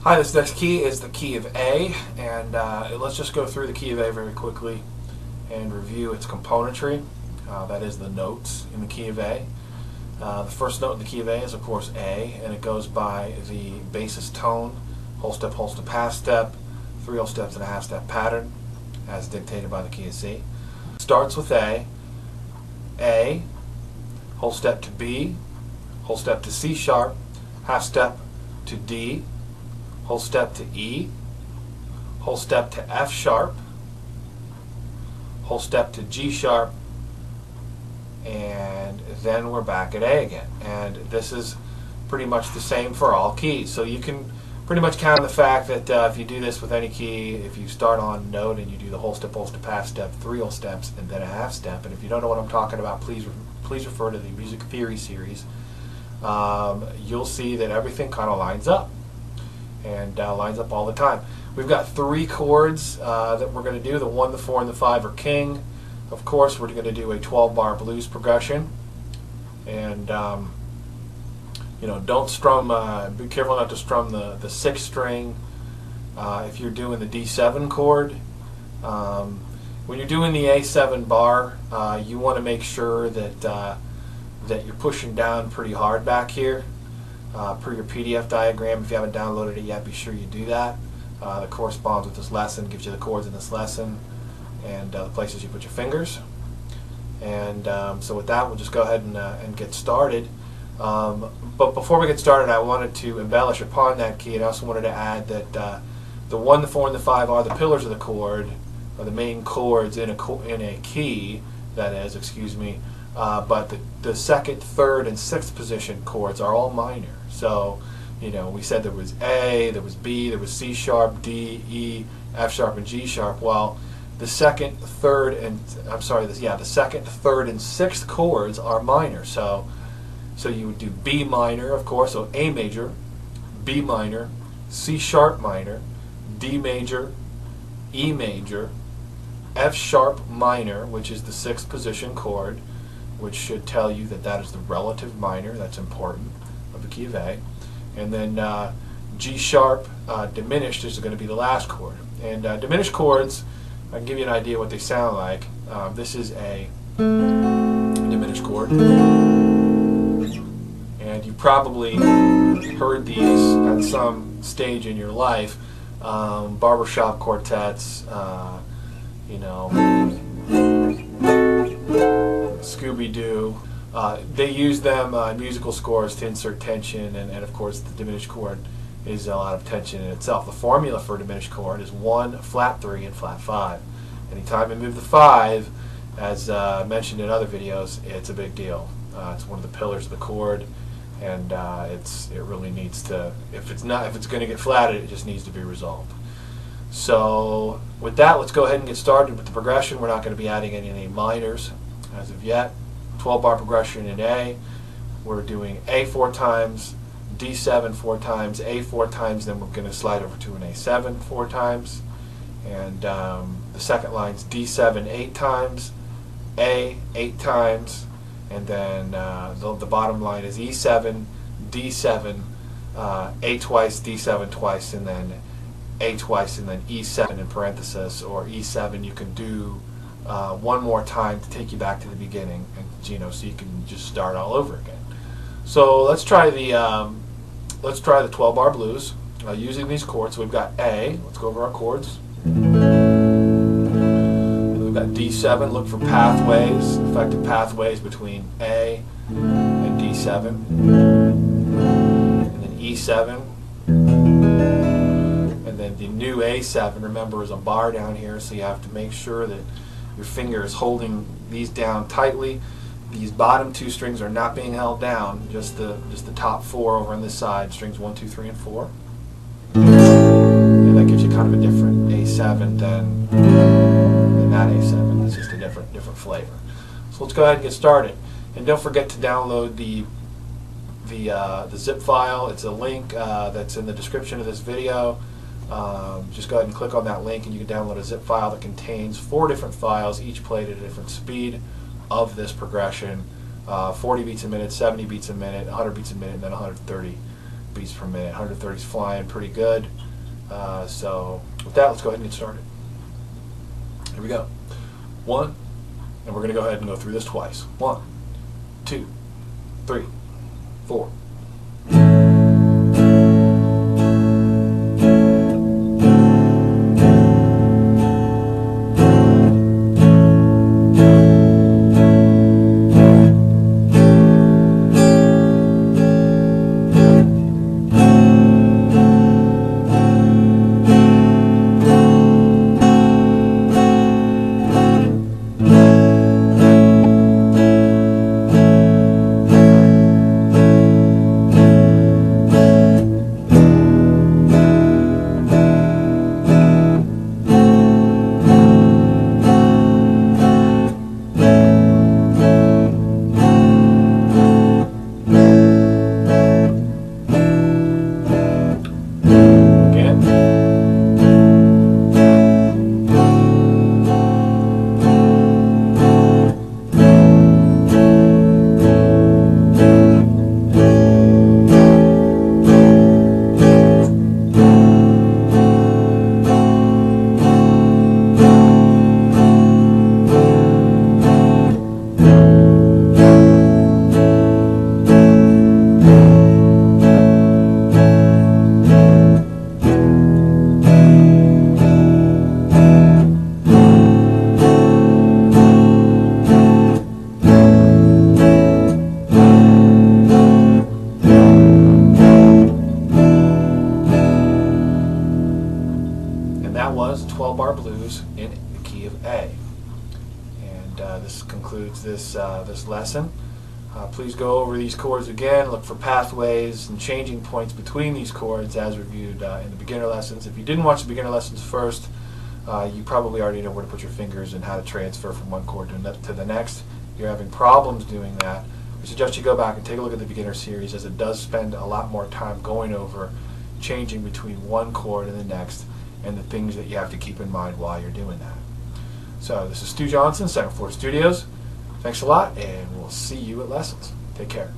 Hi, this next key is the key of A, and let's just go through the key of A very quickly and review its componentry. That is the notes in the key of A. The first note in the key of A is, of course, A, and it goes by the basis tone, whole step, half step, 3 whole steps and a half step pattern, as dictated by the key of C. Starts with A, whole step to B, whole step to C sharp, half step to D, whole step to E, whole step to F sharp, whole step to G sharp, and then we're back at A again. And this is pretty much the same for all keys. So you can pretty much count on the fact that if you do this with any key, if you start on note and you do the whole step, half step, 3 whole steps, and then a half step, and if you don't know what I'm talking about, please refer to the music theory series. You'll see that everything kind of lines up. And lines up all the time. We've got 3 chords that we're going to do. The 1, the 4, and the 5 are king. Of course, we're going to do a 12-bar blues progression. And don't strum. Be careful not to strum the 6th string. If you're doing the D7 chord, when you're doing the A7 bar, you want to make sure that that you're pushing down pretty hard back here. Per your PDF diagram, if you haven't downloaded it yet, be sure you do that. That corresponds with this lesson, gives you the chords in this lesson and the places you put your fingers. And so with that, we'll just go ahead and get started. But before we get started, I wanted to embellish upon that key, and I also wanted to add that the 1, the 4, and the 5 are the pillars of the chord, or the main chords in a key, that is, excuse me. But the 2nd, 3rd, and 6th position chords are all minor. So, we said there was A, there was B, there was C sharp, D, E, F sharp, and G sharp. Well, the 2nd, 3rd, and the 2nd, 3rd, and 6th chords are minor. So you would do B minor, of course. So A major, B minor, C sharp minor, D major, E major, F sharp minor, which is the 6th position chord, which should tell you that that is the relative minor. That's important, of the key of A. And then G sharp diminished is going to be the last chord. And diminished chords, I can give you an idea what they sound like. This is a diminished chord. And you probably heard these at some stage in your life. Barbershop quartets, Scooby-Doo. They use them in musical scores to insert tension, and of course the diminished chord is a lot of tension in itself. The formula for a diminished chord is 1, flat 3, and flat 5. Anytime you move the 5, as mentioned in other videos, it's a big deal. It's one of the pillars of the chord, and it really needs to. If it's going to get flatted, it just needs to be resolved. So with that, let's go ahead and get started with the progression. We're not going to be adding any minors as of yet. 12-bar progression in A. We're doing A 4 times, D7 4 times, A 4 times, then we're going to slide over to an A7 4 times. And the second line's D7 8 times, A 8 times, and then the bottom line is E7, D7, A twice, D7 twice, and then A twice, and then E7 in parenthesis, or E7 you can do one more time to take you back to the beginning, and so you can just start all over again. So let's try the 12-bar blues using these chords. So we've got A. Let's go over our chords. And we've got D7. Look for pathways, effective pathways between A and D7, and then E7. And then the new A7, remember, is a bar down here, so you have to make sure that your finger is holding these down tightly. These bottom 2 strings are not being held down, just the top 4 over on this side, strings 1, 2, 3, and 4. And that gives you kind of a different A7 than that A7. It's just a different flavor. So let's go ahead and get started. And don't forget to download the zip file. It's a link that's in the description of this video. Just go ahead and click on that link and you can download a zip file that contains 4 different files, each played at a different speed of this progression. 40 beats a minute, 70 beats a minute, 100 beats a minute, and then 130 beats per minute. 130 is flying pretty good. So with that, let's go ahead and get started. Here we go. 1, and we're going to go ahead and go through this twice. 1, 2, 3, 4. That was 12-bar blues in the key of A. And this concludes this lesson. Please go over these chords again, look for pathways and changing points between these chords as reviewed in the beginner lessons. If you didn't watch the beginner lessons first, you probably already know where to put your fingers and how to transfer from one chord to the next. If you're having problems doing that, I suggest you go back and take a look at the beginner series, as it does spend a lot more time going over changing between one chord and the next, and the things that you have to keep in mind while you're doing that. So this is Stu Johnson, Second Floor Studios. Thanks a lot, and we'll see you at lessons. Take care.